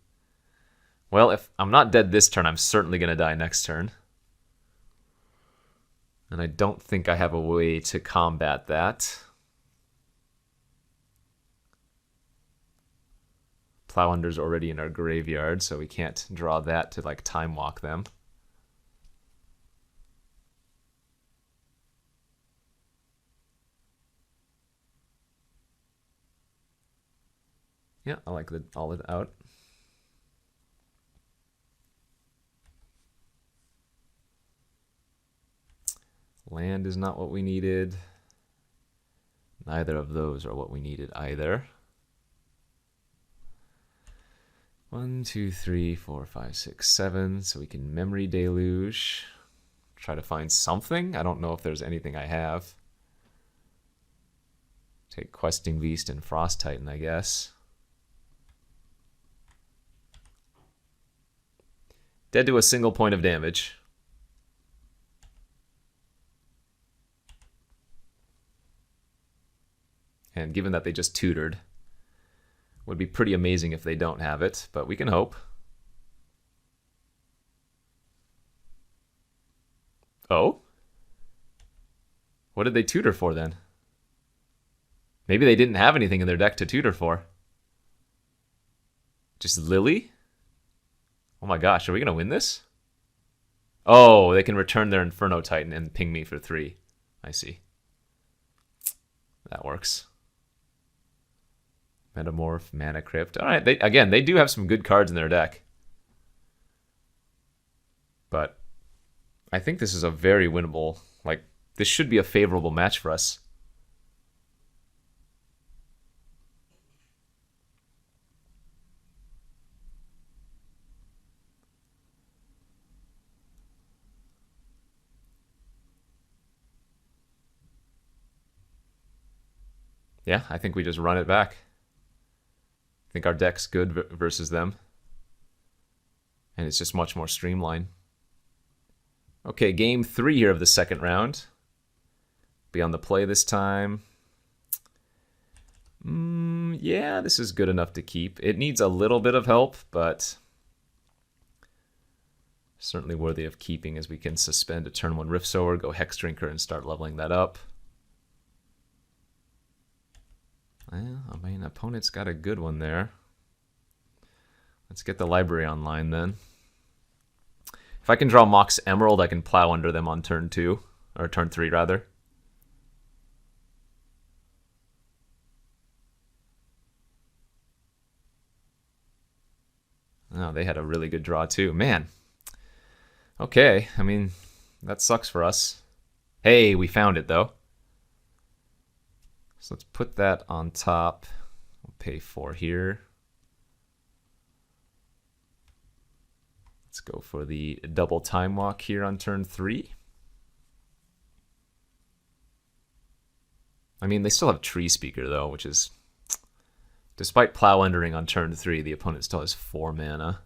Well, if I'm not dead this turn, I'm certainly going to die next turn. And I don't think I have a way to combat that. Plowunder's already in our graveyard, so we can't draw that to, like, time walk them. Yeah, I like the all it out. Land is not what we needed. Neither of those are what we needed either. 1, 2, 3, 4, 5, 6, 7. So we can Memory Deluge. Try to find something. I don't know if there's anything I have. Take Questing Beast and Frost Titan, I guess. Dead to a single point of damage. And given that they just tutored, would be pretty amazing if they don't have it, but we can hope. Oh? What did they tutor for then? Maybe they didn't have anything in their deck to tutor for. Just Lily? Oh my gosh, are we going to win this? Oh, they can return their Inferno Titan and ping me for 3. I see. That works. Metamorph, Mana Crypt. All right, they do have some good cards in their deck. But I think this is a very winnable, like, this should be a favorable match for us. Yeah, I think we just run it back. I think our deck's good versus them. And it's just much more streamlined. Okay, game 3 here of the second round. Be on the play this time. Yeah, this is good enough to keep. It needs a little bit of help, but certainly worthy of keeping, as we can suspend a turn 1 Rift Sower, go Hex Drinker, and start leveling that up. Well, I mean, opponent's got a good one there. Let's get the library online then. If I can draw Mox Emerald, I can plow under them on turn 2, or turn 3 rather. Oh, they had a really good draw too. Man. Okay, I mean, that sucks for us. Hey, we found it though. So let's put that on top. We'll pay 4 here. Let's go for the double time walk here on turn 3. I mean, they still have Tree Speaker though, which is... Despite plow entering on turn 3, the opponent still has 4 mana.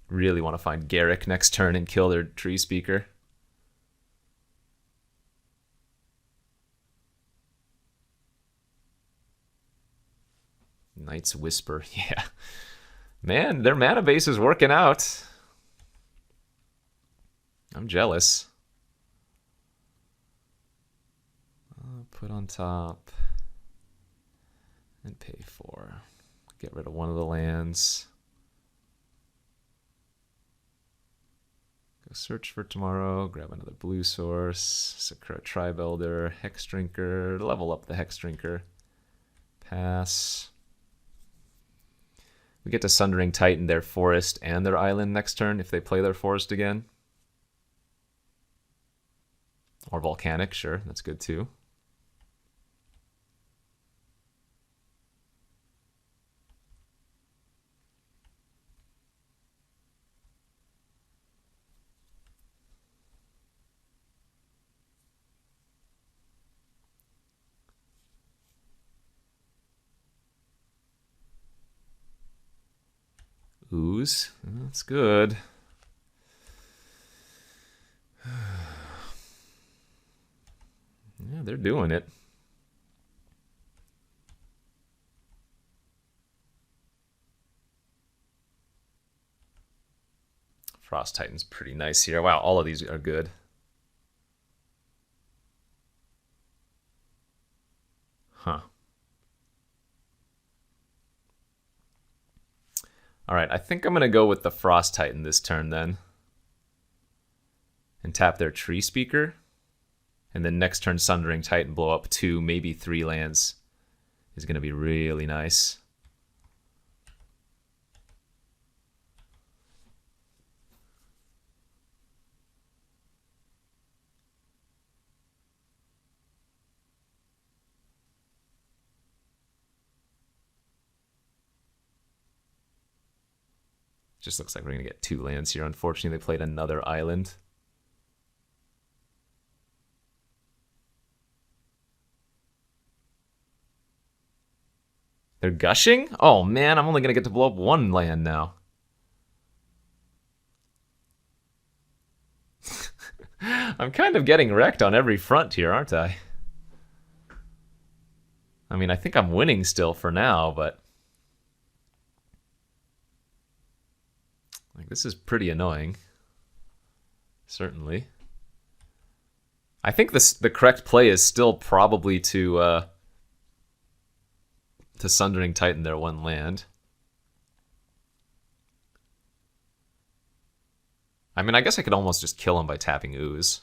Really want to find Garrick next turn and kill their Tree Speaker. Knight's Whisper, yeah. Man, their mana base is working out. I'm jealous. Put on top and pay 4. Get rid of one of the lands. Go search for tomorrow. Grab another blue source. Sakura Tribe Elder. Hex Drinker. Level up the Hex Drinker. Pass. We get to Sundering Titan their forest and their island next turn if they play their forest again. Or Volcanic, sure, that's good too. Ooze, that's good. Yeah, they're doing it. Frost Titan's pretty nice here. Wow, all of these are good. Huh. All right, I think I'm going to go with the Frost Titan this turn then. And tap their Tree Speaker. And then next turn, Sundering Titan, blow up 2, maybe 3 lands. Is going to be really nice. Just looks like we're going to get 2 lands here. Unfortunately, they played another island. They're gushing? Oh man, I'm only going to get to blow up 1 land now. I'm kind of getting wrecked on every front here, aren't I? I mean, I think I'm winning still for now, but... Like, this is pretty annoying. Certainly. I think the correct play is still probably to Sundering Titan their 1 land. I mean, I guess I could almost just kill him by tapping Ooze.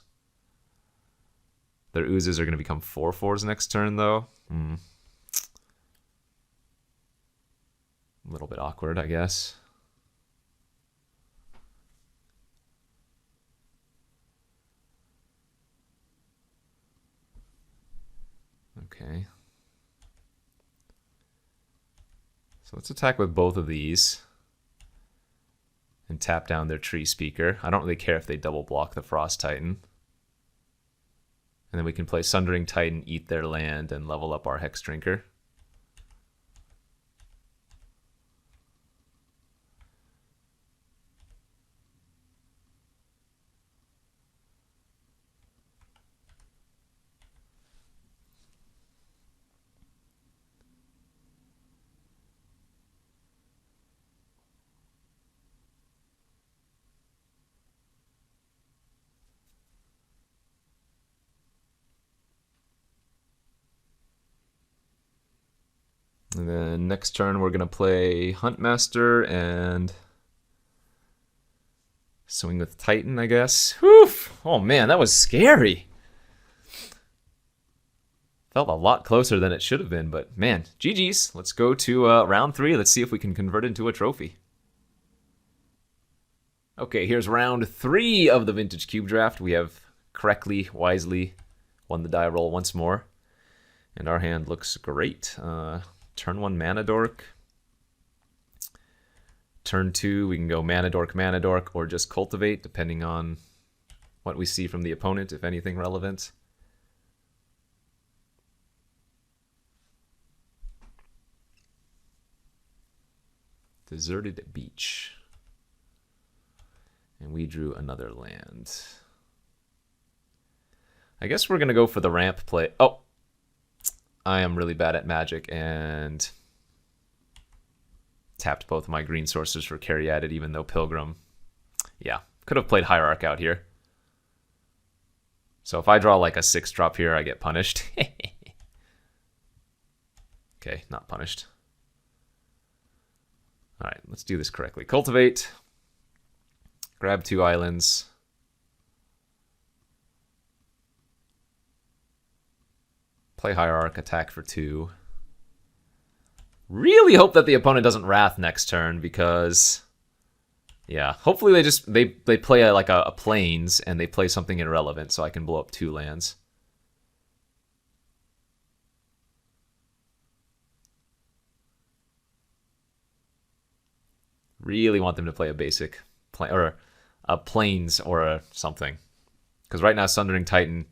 Their Oozes are going to become 4/4s next turn, though. A little bit awkward, I guess. Okay. So let's attack with both of these. and tap down their Tree Speaker. I don't really care if they double block the Frost Titan. And then we can play Sundering Titan, eat their land, and level up our Hex Drinker. And then next turn we're going to play Huntmaster and swing with Titan, I guess. Whew! Oh man, that was scary. Felt a lot closer than it should have been, but man, GG's. Let's go to round 3. Let's see if we can convert it into a trophy. Okay, here's round 3 of the Vintage Cube Draft. We have correctly, wisely won the die roll once more. And our hand looks great. Turn 1 Mana Dork. Turn 2 we can go Mana Dork, or just Cultivate, depending on what we see from the opponent, if anything relevant. Deserted Beach. And we drew another land. I guess we're going to go for the ramp play. Oh! I am really bad at Magic and tapped both my green sources for Caryatid, even though Pilgrim. Yeah, could have played Hierarch out here. So if I draw like a 6-drop here, I get punished. Okay, not punished. All right, let's do this correctly. Cultivate. Grab 2 islands. Play Hierarch, attack for 2. Really hope that the opponent doesn't Wrath next turn because, yeah, hopefully they play like a Plains and they play something irrelevant so I can blow up 2 lands. Really want them to play a basic or a Plains or a something, because right now Sundering Titan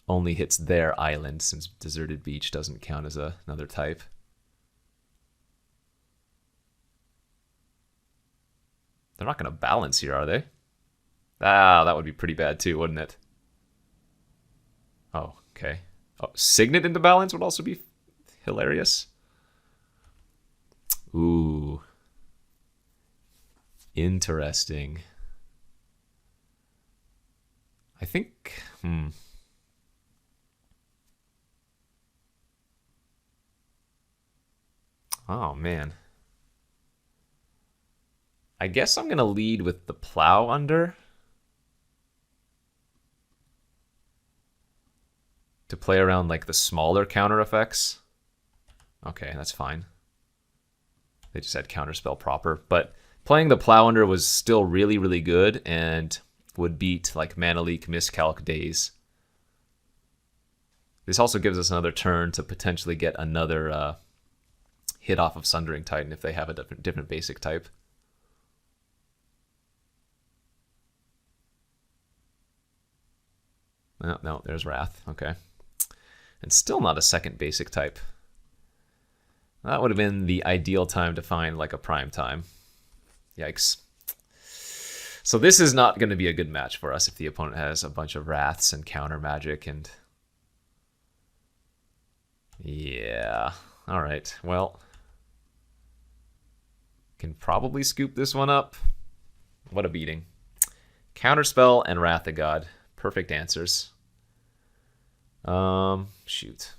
only hits their island since Deserted Beach doesn't count as another type. They're not going to balance here, are they? Ah, that would be pretty bad too, wouldn't it? Oh, okay. Oh, Signet into balance would also be hilarious. Ooh. Interesting. I think... Oh, man. I guess I'm going to lead with the Plow under to play around like the smaller counter effects. Okay, that's fine. They just had counterspell proper, but playing the Plow under was still really, really good and would beat like Mana Leak, Miscalc days. This also gives us another turn to potentially get another hit off of Sundering Titan if they have a different basic type. No, there's Wrath. Okay. And still not a second basic type. That would have been the ideal time to find like a prime time. Yikes. So this is not going to be a good match for us if the opponent has a bunch of Wraths and counter magic and... Yeah. All right. Well... Can probably scoop this one up. What a beating. Counterspell and Wrath of God. Perfect answers. Shoot.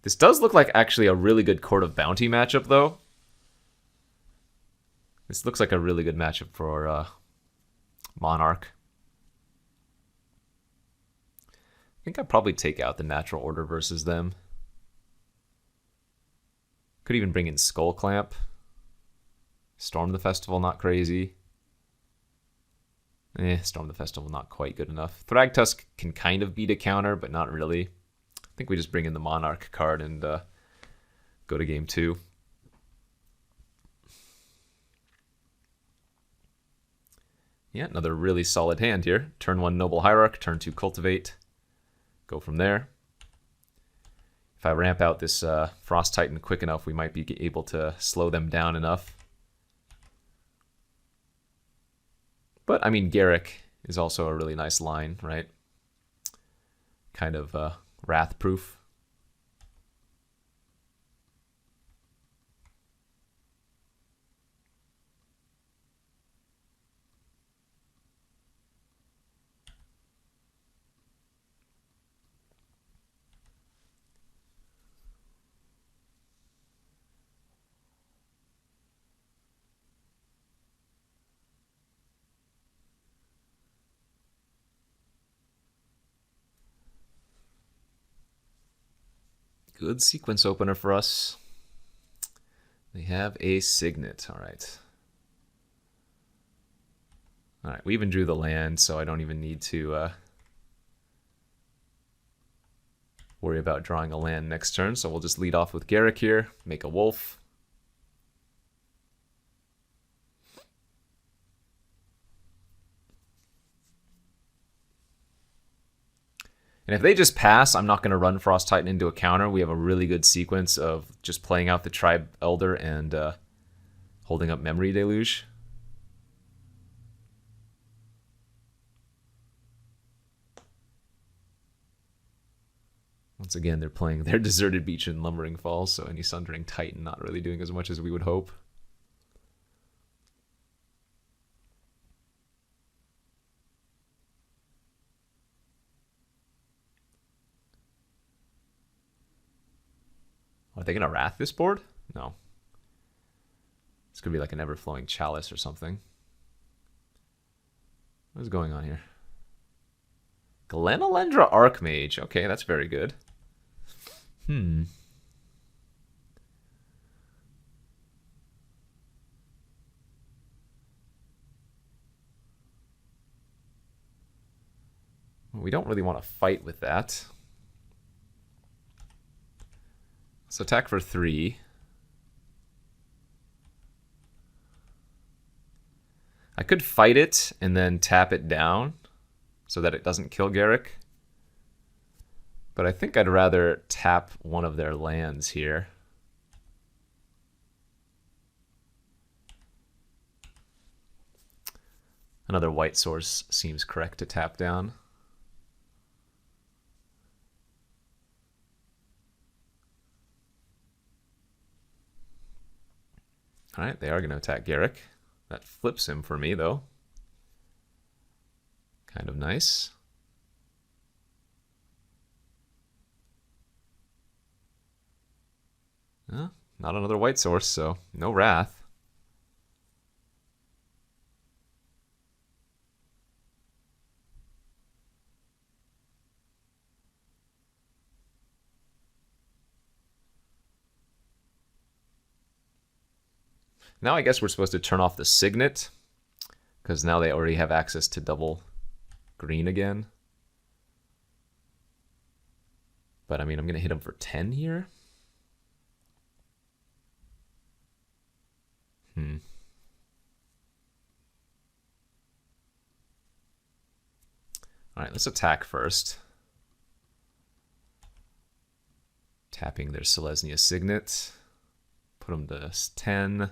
This does look like actually a really good Court of Bounty matchup, though. This looks like a really good matchup for Monarch. I think I'd probably take out the Natural Order versus them. Could even bring in Skull Clamp. Storm the Festival, not crazy. Storm the Festival, not quite good enough. Thragtusk can kind of beat a counter, but not really. I think we just bring in the Monarch card and go to game 2. Yeah, another really solid hand here. Turn 1 Noble Hierarch, turn 2 Cultivate. Go from there. If I ramp out this Frost Titan quick enough, we might be able to slow them down enough. But, I mean, Garrick is also a really nice line, right? Kind of wrath-proof. Good sequence opener for us. They have a Signet. All right. All right, we even drew the land, so I don't even need to worry about drawing a land next turn. So we'll just lead off with Garrick here, make a wolf. And if they just pass, I'm not going to run Frost Titan into a counter. We have a really good sequence of just playing out the Tribe Elder and holding up Memory Deluge. Once again, they're playing their Deserted Beach and Lumbering Falls, so any Sundering Titan not really doing as much as we would hope. Are they going to Wrath this board? No. It's going to be like an Everflowing Chalice or something. What is going on here? Glenalendra Archmage. Okay, that's very good. We don't really want to fight with that. So attack for 3. I could fight it and then tap it down so that it doesn't kill Garrick. But I think I'd rather tap one of their lands here. Another white source seems correct to tap down. All right, they are going to attack Garrick. That flips him for me, though. Kind of nice. Not another white source, so no Wrath. Now I guess we're supposed to turn off the Signet, because now they already have access to double green again. But I mean, I'm going to hit him for 10 here. All right, let's attack first. Tapping their Selesnya Signet. Put them to 10.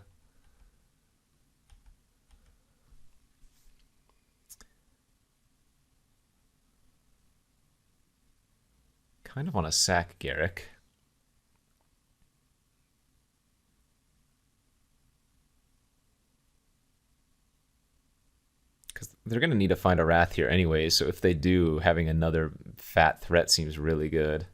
Kind of want to sack Garrick. Because they're going to need to find a Wrath here anyway, so if they do, having another fat threat seems really good.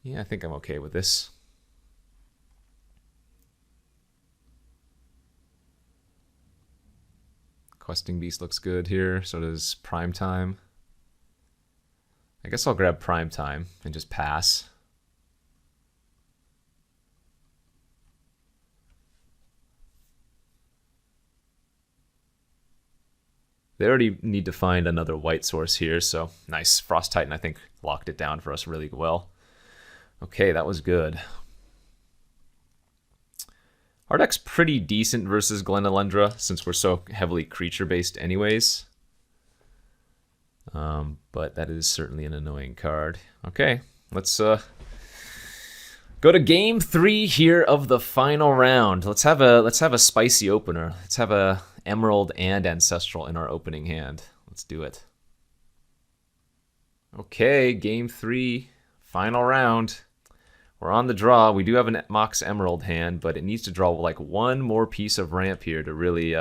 Yeah, I think I'm okay with this. Questing Beast looks good here. So does Prime Time. I guess I'll grab Prime Time and just pass. They already need to find another white source here, so nice. Frost Titan, I think, locked it down for us really well. Okay, that was good. Our deck's pretty decent versus Glenelendra, since we're so heavily creature-based anyways. But that is certainly an annoying card. Okay, let's go to game 3 here of the final round. Let's have a spicy opener. Let's have a Emerald and Ancestral in our opening hand. Let's do it. Okay, game 3, final round. We're on the draw. We do have a Mox Emerald hand, but it needs to draw like one more piece of ramp here to really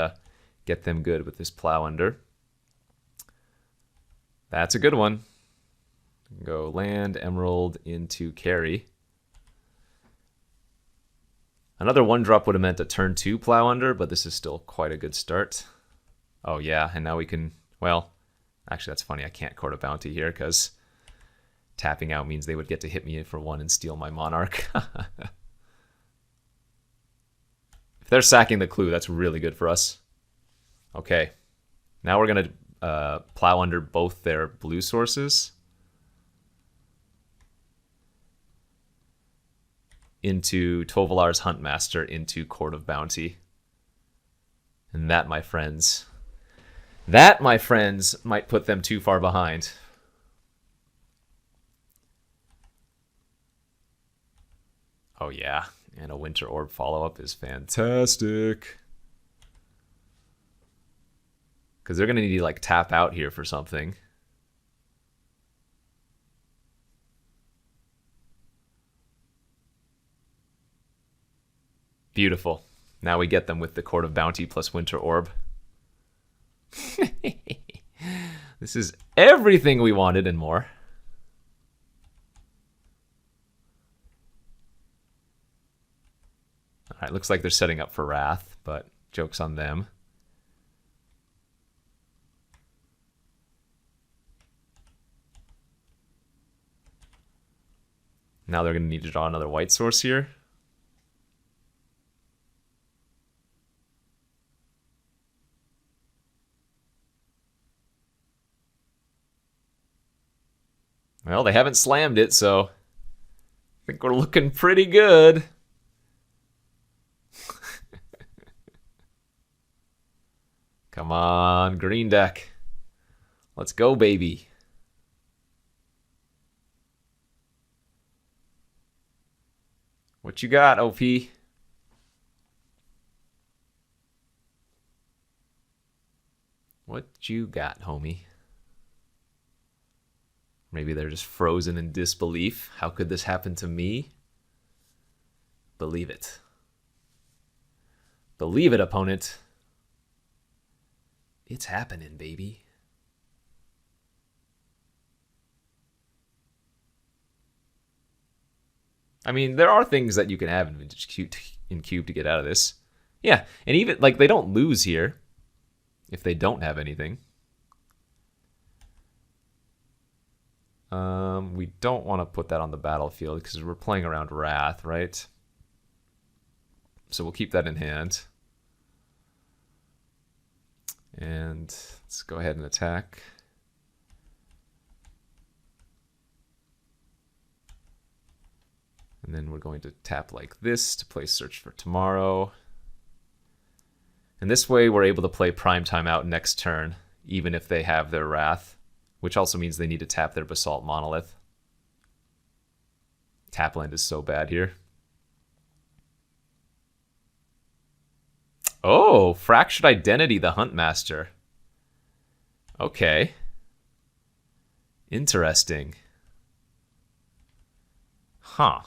get them good with this Plow Under. That's a good one. Go land, Emerald into carry. Another 1-drop would have meant a turn 2 Plow Under, but this is still quite a good start. Oh yeah, and now we can, well, actually that's funny, I can't Court of Bounty here because tapping out means they would get to hit me for 1 and steal my Monarch. If they're sacking the clue, that's really good for us. Okay, now we're going to Plow Under both their blue sources into Tovolar's Huntmaster into Court of Bounty. And that, my friends, might put them too far behind. Oh yeah, and a Winter Orb follow-up is fantastic. Because they're going to need to like tap out here for something. Beautiful. Now we get them with the Court of Bounty plus Winter Orb. This is everything we wanted and more. Alright, looks like they're setting up for Wrath, but joke's on them. Now they're going to need to draw another white source here. Well, they haven't slammed it, so I think we're looking pretty good. Come on, green deck. Let's go, baby. What you got, OP? What you got, homie? Maybe they're just frozen in disbelief. How could this happen to me? Believe it. Believe it, opponent. It's happening, baby. I mean, there are things that you can have in Vintage Cube to get out of this. Yeah, and even, like, they don't lose here if they don't have anything. We don't want to put that on the battlefield because we're playing around Wrath, right? So we'll keep that in hand. And let's go ahead and attack. And then we're going to tap like this to play Search for Tomorrow. And this way we're able to play Prime Time out next turn, even if they have their Wrath, which also means they need to tap their Basalt Monolith. Tap land is so bad here. Oh, Fractured Identity, the Huntmaster. Okay. Interesting. Huh.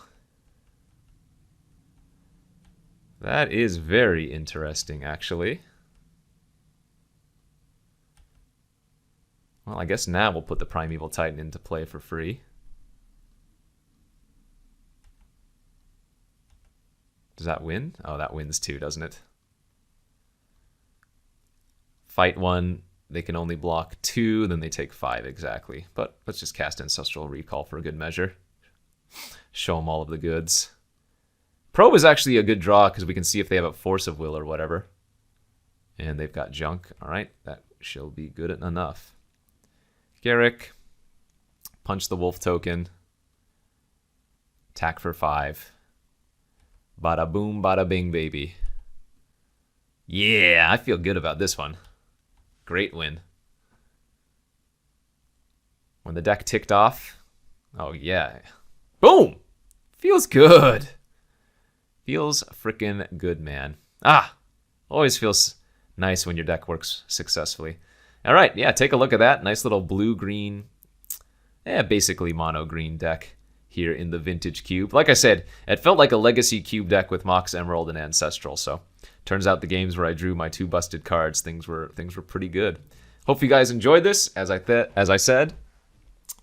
That is very interesting, actually. Well, I guess now we'll put the Primeval Titan into play for free. Does that win? Oh, that wins too, doesn't it? Fight 1, they can only block 2, then they take 5 exactly. But let's just cast Ancestral Recall for a good measure. Show them all of the goods. Probe is actually a good draw because we can see if they have a Force of Will or whatever. And they've got junk. All right, that she'll be good enough. Garrick. Punch the wolf token. Attack for 5. Bada boom, bada bing, baby. Yeah, I feel good about this one. Great win. When the deck ticked off. Oh, yeah. Boom! Feels good. Feels freaking good, man. Always feels nice when your deck works successfully. All right, yeah, take a look at that. Nice little blue-green, basically mono-green deck here in the Vintage Cube. Like I said, it felt like a Legacy Cube deck with Mox Emerald and Ancestral, so turns out the games where I drew my 2 busted cards, things were pretty good. Hope you guys enjoyed this. As I said,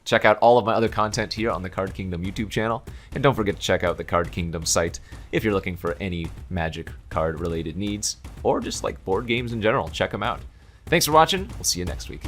check out all of my other content here on the Card Kingdom YouTube channel, and don't forget to check out the Card Kingdom site if you're looking for any Magic card related needs, or just like board games in general. Check them out. Thanks for watching. We'll see you next week.